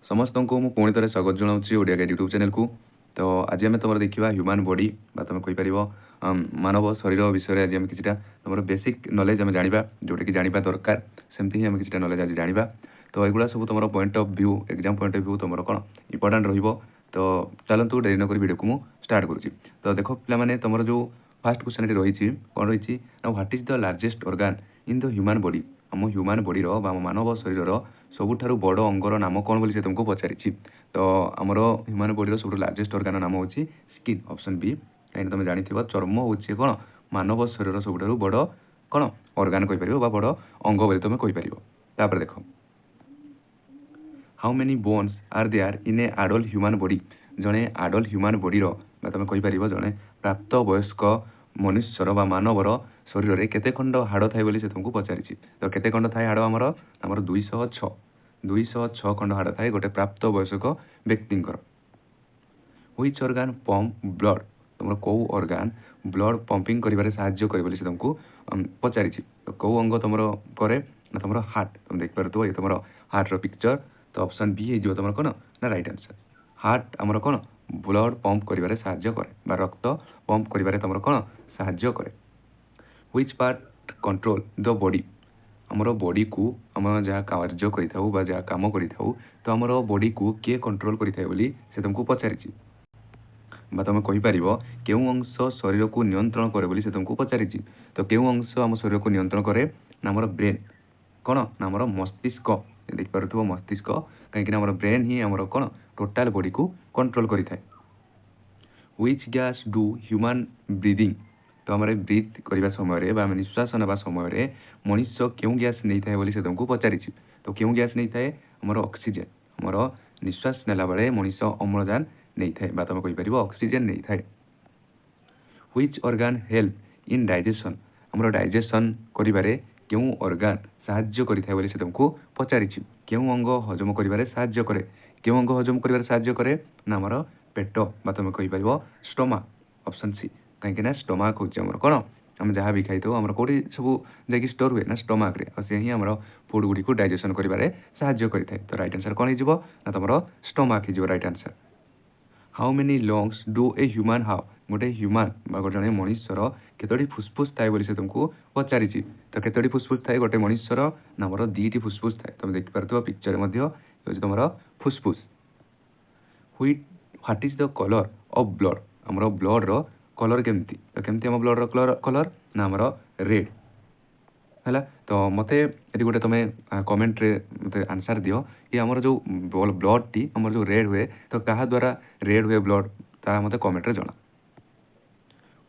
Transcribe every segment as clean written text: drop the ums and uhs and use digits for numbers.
समस्त को मु पुणी थे स्वागत जनाऊँगी ओडिया गाइड यूट्यूब चैनल को। तो आज आम तुम देखा ह्यूमन बॉडी तुम कहीपर मानव शरीर विषय आज आम कि तुम बेसिक नॉलेज आम जाना जोटा कि जाना दरकार सेमती ही आम कि नॉलेज आज जाना। तो एगुड़ा सब तुम point of view exam point of view तुम कौन इंपोर्टाट रही। तो चलतु डेरी नक वीडियो को मुझे स्टार्ट करुँची। तो देख पे तुम जो फास्ट क्वेश्चन रही कौन रही what is the largest organ in the human body आम ह्यूमन बॉडी मानव शरीर सबुठारु बड़ अंगर नाम कौन बोली से तुमको पचारि। तो आमर ह्यूमन बॉडी सब लार्जेस्ट ऑर्गन नाम हूँ स्किन ऑप्शन बी। कहीं तुम जानी चर्म हूँ कौन मानव शरीर सबुठारु बड़ कौन ऑर्गन कहीपर बड़ अंग बोली तुम कहीपर। तापर देख how many bones are there in a adult human body जड़े आडल्ट ह्यूमन बॉडी तुम कहीपर जड़े प्राप्त वयस्क मनुष्यर मानवर शरीर में केते खंड हाड़ थाए बोली से तुमको पचारि। तो केते खंड थाए हाड़ आमर 206 खंड हाड़ थाए गोटे प्राप्त वयस्क व्यक्ति। व्हिच ऑर्गन पंप ब्लड तुम कौ ऑर्गन ब्लड पंपिंग करिबारे साहाय्य करे बोली से तुमको पचारि। तो कौ अंग तुम करे ना तुम हार्ट तुम देख पार ये तुम हार्ट रो पिक्चर। तो ऑप्शन बी हो तुम कौन ना राइट आंसर। हार्ट आमर कौन ब्लड पंप करिबारे साहाय्य करे रक्त पंप करिबारे तुम कौन साहाय्य करे। Which part control the body आमर बॉडी को आम जहाँ कार्य करें जहाँ कम करें तो आमर बॉडी को किए कंट्रोल करें बोली से तुमको पचारि। तुम कहीपर क्यों अंश शरीर को नियंत्रण करे बोली से तुमको पचारि। तो क्यों अंश आम शरीर को नियंत्रण करे ना आमर ब्रेन कौन ना आमर मस्तिष्क देख पार मस्तिष्क कहीं आमर ब्रेन ही आमर कौन टोटाल बॉडी को कंट्रोल करें। Which gas do human breathing तो आम ब्रीथ करने समय निश्वास ना समय मनुष्य क्यों गैस नहीं था बोली से तुमको पचारि। तो क्यों गैस नहीं थाए आमर ऑक्सीजन आमर निश्वास नेला बेले मनुष्य अम्लजान नहीं थाए तुम कहीपर ऑक्सीजन नहीं थाए। Which organ help in digestion आमर डाइजेशन करिबारे क्यों ऑर्गन साहाय्य करिथाय बोली से तुमको पचारि। क्यों अंग हजम करिबारे साहाय्य करे क्यों अंग हजम करिबारे साहाय्य करे ना आमर पेट तुम कहीपर स्टोमक ऑप्शन सी कहीं स्टोमक हूँ आमर कौन आम जहाँ भी खाई आम कौटी सब जा स्टोर हुए ना स्टोमक से ही आम फुड गुड़ी को डाइजेशन करिबारे साहाय्य करें। तो राइट आंसर कौन हो तुम स्टोमक हो right answer. How many lungs do a human how गोटे ह्यूमन जड़े मनुष्यर केतोटी फुसफुस थाए बोली से तुमको पचारि। तो केतोटी फुसफुस थाए गोटे मनुष्यर ना आमर 2टी फुसफुस थाए तुम देख पार पिक्चर तुम फुसफुस। What is the colour of blood आमर ब्लड रो कलर केमती तो केमती आम ब्लड रो कलर ना आमर रेड है। तो मत ये गोटे तुम कमेंट रे मत आंसर दियो कि आमर जो ब्लड टी आमर जो रेड हुए तो क्या द्वारा रेड हुए ब्लड ता मत कमेंट रे जना।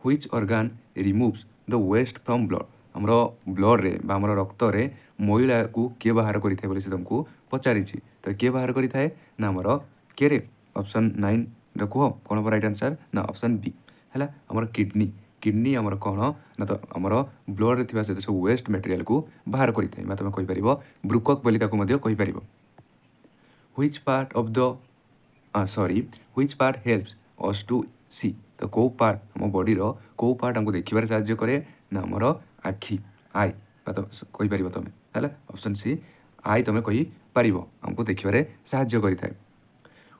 Which organ removes the waste from blood आमर ब्लड रे आमर रक्त रे मैला को किए बाहर करें बोली से तुमको पचारि। तो किए बाहर करें ना आमर किए ऑप्शन 9 कह कौन राइट आंसर ना ऑप्शन बी है आमर किडनी किडनी आमर कौन ना तो आमर ब्लड रे से सब वेस्ट मटेरियल को बाहर करें तुम कहीपर ब्रुकक बोली कहीपर। Which part of the which part helps us to see तो कौ पार्ट आम बॉडी रो कौ पार्ट हमको देखिबार साहाय्य करे ना आमर आखि आई तो कहीपर तुम है ऑप्शन सी आई तुम कहीपर हमको देखिबार साहाय्य करें।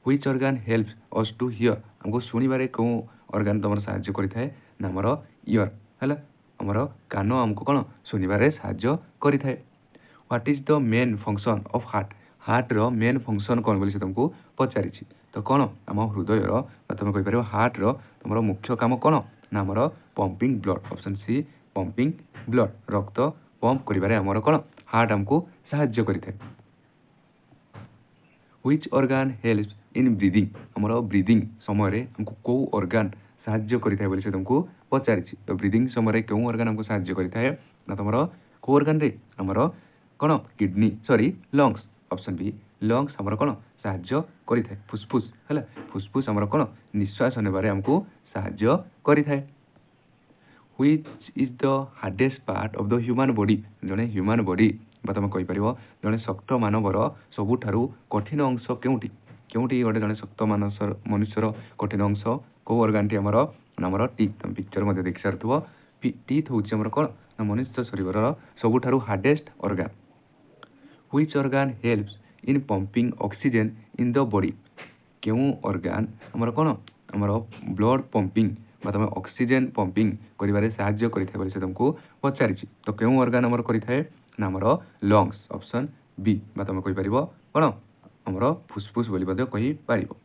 Which organ helps us to hear हमको शुणवे कौन ऑर्गन तुम साहाय्य करें ना आमर इयर है आमर कान आमको कौन शुणवे साहाय्य करें। What is the main function of heart heart रो मेन फंक्शन कौन बोली से तुमको पचारि। तो कौन आम हृदय तुम कहीपर हार्ट रो तुम मुख्य काम कौन ना आमर pumping blood option C pumping blood रक्त पंप करिबारे आमर कौन हार्ट आमको साहाय्य करें। Which organ helps in breathing आमर ब्रीदिंग समय हमको कौ ऑर्गन साहाय्य करें बोली से तुमको पचारि। तो ब्रीदिंग समय क्यों ऑर्गन हमको साहाय्य करें ना तुम कौ ऑर्गन रे आमर कौन kidney sorry lungs option B lungs आमर कौन साहाय्य करें फुसफुस है फुसफुस आमर कौन निश्वास नेबारे हमको साहाय्य करें। Which is the hardest part of the human body जड़े ह्यूमन बॉडी तुम कहीपर जड़े शक्त मानवर सबुठारु कठिन अंश केउटी केउटी गोटे जड़े शक्त मनुष्यर कठिन अंश कौ ऑर्गन टी आमर आमर टीथ तुम पिक्चर देख सारू टीथ हूँ आमर कौन ना मनुष्य शरीर सबुठारु hardest organ. Which organ helps in pumping oxygen in the body केउ ऑर्गन हमर कोन हमर ब्लड पंपिंग तुम ऑक्सीजन पंपिंग करिवारे साहाय्य करिथाय बोली से तुमको पचारिछि तो केउ ऑर्गन हमर करिथाय ना हमर लंग्स ऑप्शन बी तुम कहि परिबो कोन हमर फुसफुस बोली बदे कहि परिबो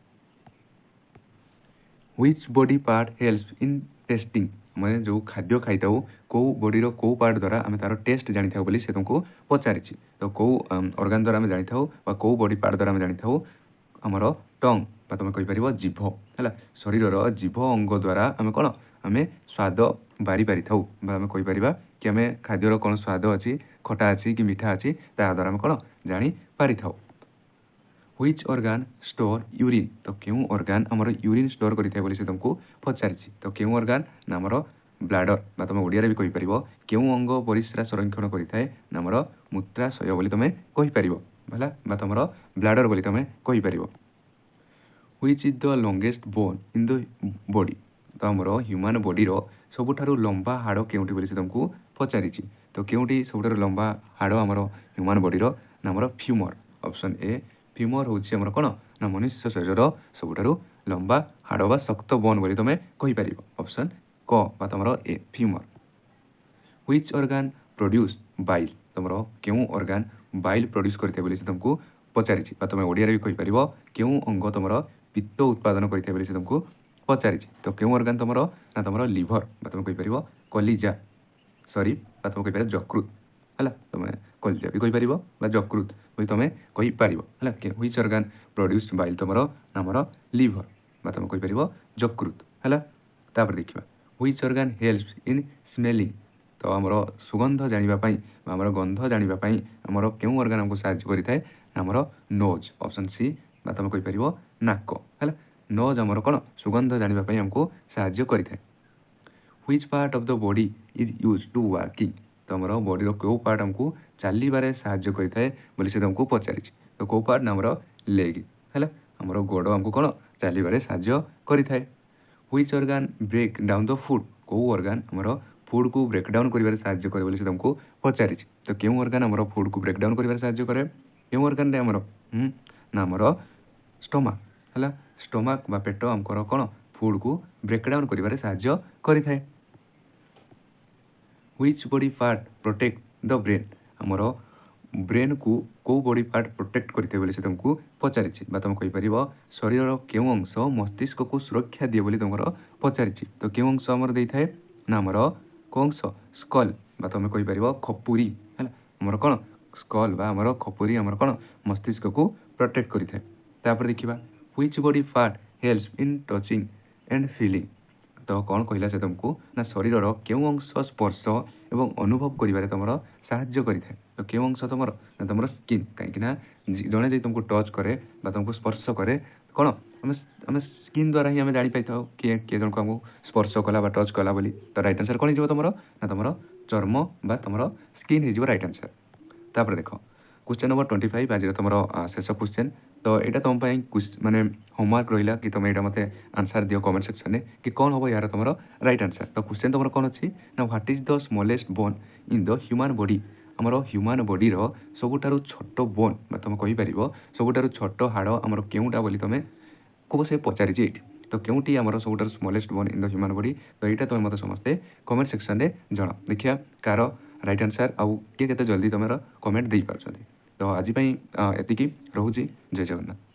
which body part helps in tasting मैं जो खाद्य खाइताऊ कौ बॉडीर कौ पार्ट द्वारा आम तार टेस्ट जानी था बोली से तुमको पचारिछि तो कौ ऑर्गन द्वारा आम जानी था कौ बॉडी पार्ट द्वारा आम जानी था हमर टंग तुम कहि परिबो जीभ है शरीर जीभ अंग द्वारा आम कौन आम स्वाद बारी पारि थाउ आम कहि परिबा कि आम खाद्यर कौन स्वाद अच्छी खटा अच्छी कि मीठा अच्छी ता द्वारा आम कौन जानी पारि थाउ व्हिच ऑर्गन स्टोर यूरिन तो केउ ऑर्गन हमर यूरिन स्टोर करिथाय बोली से तुमको पचारिछि तो केउ ऑर्गन ना हमर ब्लाडर तुम ओडिया रे भी कहि परिबो केउ अंग परिस्रा संरक्षण करिथाय ना हमर मूत्राशय बोली तुम कहि परिबो भला तुमर ब्लाडर बोली तुम कहि परिबो which is the longest bone in the body तो हमर ह्यूमन बॉडी रो सबुठारु लंबा हाड़ केउठी बोली से तुमको पचारिछि तो केउठी सबुठारु लंबा हाड़ हमर ह्यूमन बॉडी रो ना हमर फ्यूमर ऑप्शन ए फ्यूमर होछि हमर कोन ना मनुष्य शरीर रो सबुठारु लंबा हाड़ बा शक्त बोन बोली तुम कहि परिबो ऑप्शन क बा तुमर ए femur which organ produce bile तुमर केउ ऑर्गन बाइल प्रोड्यूस करते बोली से तुमको पचारिछि बा तुम ओडिया रे भी कहि परिबो केउ अंग तुमर पित्त उत्पादन करते बोली से तुमको पचारिछि तो केउ ऑर्गन तुमर ना तुमर लिवर बा तुम कहि परिबो कलिजा सॉरी बा तुम कहि परिबो यकृत हला तुम कलिजा भी कहि परिबो बा यकृत बोली तुम कहि परिबो हला व्हिच ऑर्गन प्रोड्यूस बाइल तुमर ना हमर लिवर बा तुम कहि परिबो यकृत हला तापर देखिबा which organ helps in smelling तो हमर सुगंध जानिबा पई हमर गंध जानिबा पई हमर केउ ऑर्गन हमको साहाय्य करिथाय हमर नोज ऑप्शन सी बा तुम कहि परिबो नाक हला नोज हमर कोन सुगंध जानिबा पई हमको साहाय्य करिथाय which part of the body is used to working तो हमर बॉडी रो को पार्ट हमको चालीबारे साहाय्य करिथाय बोली से हमको पचारिछि तो को पार्ट ना हमर लेग हला हमर गोड़ हमको कोन चालीबारे साहाय्य करिथाय which organ break down the food को ऑर्गन हमर फूड को ब्रेक डाउन करिबारे साहाय्य करे बोली से तुमको पचारिछि तो केउ ऑर्गन हमर फूड को ब्रेक डाउन करिबारे साहाय्य करे केउ ऑर्गन रे हमर ना हमर स्टोमक हला स्टोमक बा पेट हमकर कोन फूड को ब्रेक डाउन करिबारे साहाय्य करिथाय which body part protect the brain हमर ब्रेन को बॉडी पार्ट प्रोटेक्ट करते बोली से तुमको पचारिछि बा तुम कहि परिबो शरीर रो केउ अंश मस्तिष्क को सुरक्षा दिए बोली तुमरो पचारिछि तो केउ अंश हमर देइथाय ना हमर को अंश स्कल बा तुम कहि परिबो खपुरी हला हमर कोन स्कल बा हमर खपुरी हमर कोन मस्तिष्क को प्रोटेक्ट करिथाय तापर देखिबा which body part helps in touching and feeling तो कौन कहला से तुमको ना शरीर रो केउ अंश स्पर्श एवं अनुभव करिवारे तुमरो साहाय्य करिथाय तो केउ अंश तुमरो ना तुमरो स्किन काहे ना जणे जे तुमको टच करे बा तुमको स्पर्श करे कोन हम स्किन द्वारा ही हम जानि पाइथाउ के जन को हमको स्पर्श कला बा टच कला बोली तो राइट आंसर कोन हिजो तुमरो ना तुमरो चर्म बा तुमरो स्किन हिजो राइट आंसर तापर देखो क्वेश्चन नंबर 25 आज तुमरो शेष क्वेश्चन तो एटा तुम पई माने होमवर्क रहिला कि तुम एटा मते आंसर दियो कमेंट सेक्शन में कि कौन होबो यार तुमरो राइट आंसर तो क्वेश्चन तुमरो कोन अछि ना what is the smallest bone in the human body हमरो ह्यूमन बॉडी रो सबुठारु छोटो बोन बा तुम कहि परिबो सबुठारु छोटो हाडो हमरो केउटा बोली तुमे को से पचारि जे तो केउटी हमरो सबुठारु smallest bone in the human body तो एटा तुम मते समस्ते कमेंट सेक्शन रे जणा देखिया कार राइट आंसर आउ के केते जल्दी तुमरो कमेंट देई पारछथि तो आज पई एतिकी रहूची जय जगन्नाथ।